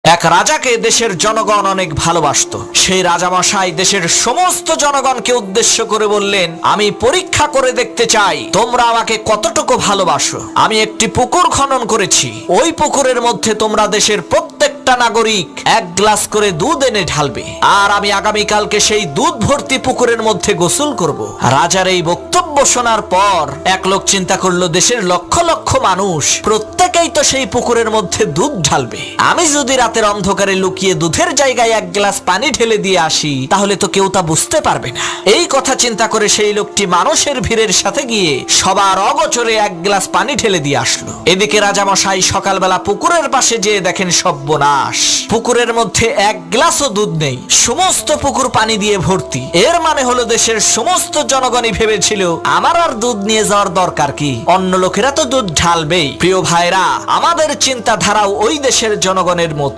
এক রাজাকে দেশের জনগণ অনেক ভালোবাসতো। সেই রাজামশাই দেশের সমস্ত জনগণকে উদ্দেশ্য করে বললেন, আমি পরীক্ষা করে দেখতে চাই তোমরা আমাকে কতটুকু ভালোবাসো। আমি একটি পুকুর খনন করেছি। ওই পুকুরের মধ্যে তোমরা দেশের প্রত্যেকটা নাগরিক এক গ্লাস করে দুধ এনে ঢালবে, আর আমি আগামীকালকে সেই দুধ ভর্তি পুকুরের মধ্যে গোসল করব। রাজার এই বক্তব্য শোনার পর এক লোক চিন্তা করলো, দেশের লক্ষ লক্ষ মানুষ প্রত্যেকেই তো সেই পুকুরের মধ্যে দুধ ঢালবে। আমি যদি রাতের অন্ধকারে লুকিয়ে দুধের জায়গায় এক গ্লাস পানি ঢেলে দিয়ে আসি, তাহলে তো কেউ তা বুঝতে পারবে না। এই কথা চিন্তা করে সেই লোকটি মানুষের ভিড়ের সাথে গিয়ে সবার অগোচরে এক গ্লাস পানি ঢেলে দিয়ে আসলো। এদিকে রাজামশাই সকালবেলা পুকুরের পাশে যেয়ে দেখেন সর্বনাশ, পুকুরের মধ্যে এক গ্লাসও দুধ নেই, সমস্ত পুকুর পানি দিয়ে ভর্তি। এর মানে হলো দেশের সমস্ত জনগণই ভেবেছিল আমার আর দুধ নিয়ে যাওয়ার দরকার কি, অন্য লোকেরা তো দুধ ঢালবেই। প্রিয় ভাইরা, আমাদের চিন্তাধারাও ওই দেশের জনগণের মতো।